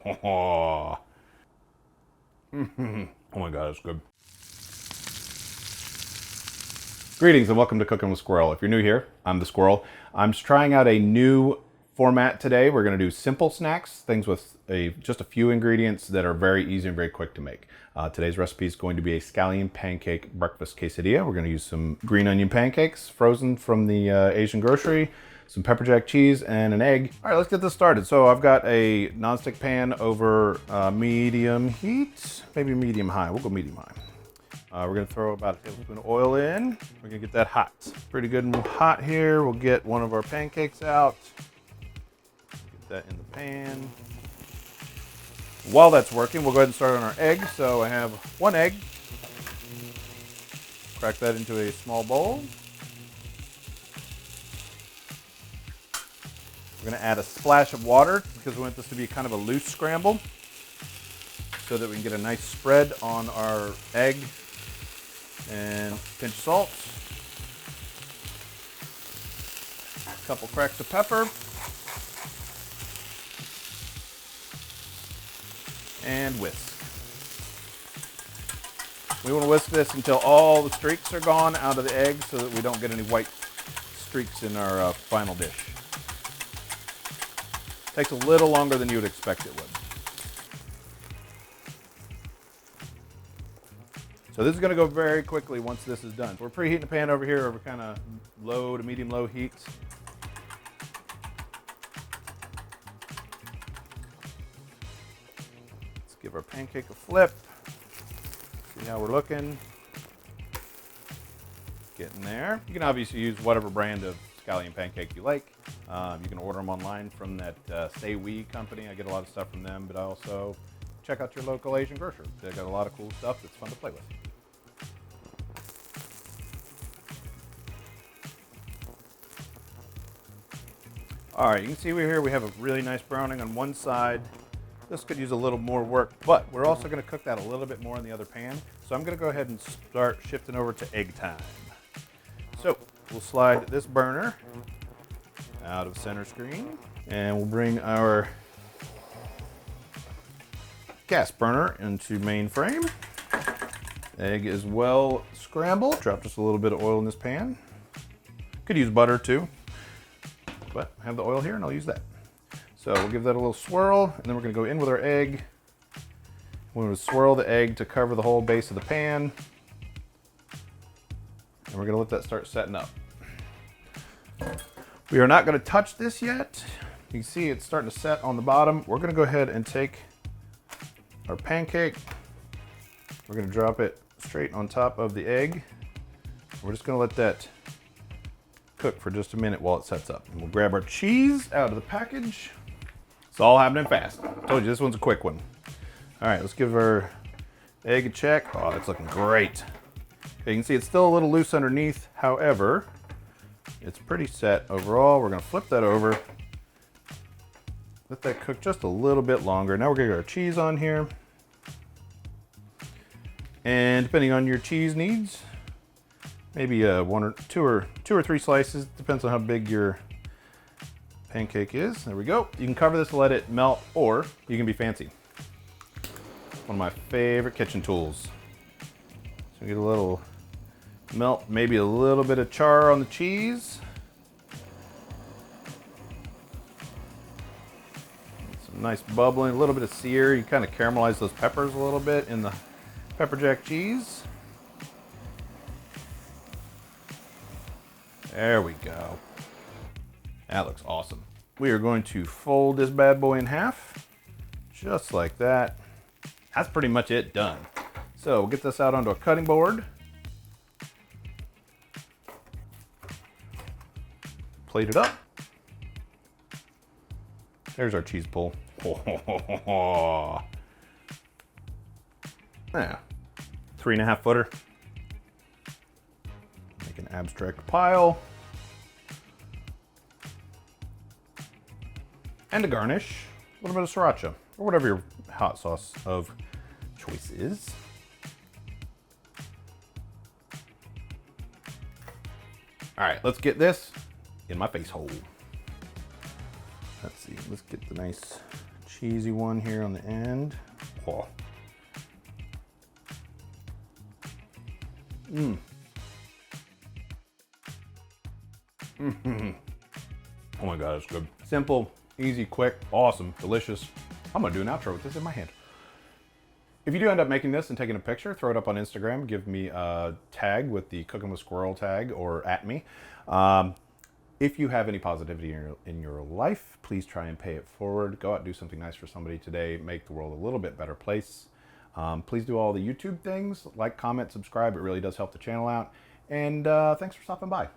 Oh my God, it's good. Greetings and welcome to Cooking with Squirrel. If you're new here, I'm the Squirrel. I'm just trying out a new format today. We're going to do simple snacks, things with just a few ingredients that are very easy and very quick to make. Today's recipe is going to be a Scallion Pancake breakfast quesadilla. We're going to use some green onion pancakes frozen from the Asian grocery, some pepper jack cheese, and an egg. All right, let's get this started. So I've got a nonstick pan over medium heat, maybe medium high. We'll go medium high. We're gonna throw about a tablespoon of oil in. We're gonna get that hot. Pretty good and hot here. We'll get one of our pancakes out. Get that in the pan. While that's working, we'll go ahead and start on our egg. So I have one egg. Crack that into a small bowl. We're gonna add a splash of water because we want this to be kind of a loose scramble so that we can get a nice spread on our egg. And a pinch of salt, a couple cracks of pepper, and whisk. We want to whisk this until all the streaks are gone out of the egg so that we don't get any white streaks in our final dish. Takes a little longer than you would expect it would. So this is going to go very quickly once this is done. We're preheating the pan over here over kind of low to medium low heat. Let's give our pancake a flip. See how we're looking. Getting there. You can obviously use whatever brand of Scallion Pancake you like. You can order them online from that Say We company. I get a lot of stuff from them, but I also check out your local Asian grocer. They got a lot of cool stuff that's fun to play with. All right, you can see here we have a really nice browning on one side. This could use a little more work, but we're also going to cook that a little bit more in the other pan. So I'm going to go ahead and start shifting over to egg time. So we'll slide this burner out of center screen, and we'll bring our gas burner into main frame. Egg is well scrambled. Drop just a little bit of oil in this pan. Could use butter too, but I have the oil here and I'll use that. So we'll give that a little swirl, and then we're gonna go in with our egg. We're gonna swirl the egg to cover the whole base of the pan. And we're gonna let that start setting up. We are not gonna touch this yet. You can see it's starting to set on the bottom. We're gonna go ahead and take our pancake. We're gonna drop it straight on top of the egg. We're just gonna let that cook for just a minute while it sets up. And we'll grab our cheese out of the package. It's all happening fast. Told you this one's a quick one. All right, let's give our egg a check. Oh, that's looking great. Okay, you can see it's still a little loose underneath. However, it's pretty set overall. We're gonna flip that over. Let that cook just a little bit longer. Now we're gonna get our cheese on here. And depending on your cheese needs, maybe two or three slices, depends on how big your pancake is. There we go. You can cover this, let it melt, or you can be fancy. One of my favorite kitchen tools. So get a little melt, maybe a little bit of char on the cheese. Some nice bubbling, a little bit of sear. You kind of caramelize those peppers a little bit in the pepper jack cheese. There we go. That looks awesome. We are going to fold this bad boy in half, just like that. That's pretty much it, done. So we'll get this out onto a cutting board. Plate it up. There's our cheese pull. Yeah, 3.5 footer. Make an abstract pile. And a garnish, a little bit of sriracha, or whatever your hot sauce of choice is. All right, let's get this in my face hole. Let's see, let's get the nice cheesy one here on the end. Oh. Oh my God, it's good. Simple, easy, quick, awesome, delicious. I'm gonna do an outro with this in my hand. If you do end up making this and taking a picture, throw it up on Instagram. Give me a tag with the Cooking with Squirrel tag or at me. If you have any positivity in your life, please try and pay it forward. Go out and do something nice for somebody today. Make the world a little bit better place. Please do all the YouTube things. Like, comment, subscribe. It really does help the channel out. And thanks for stopping by.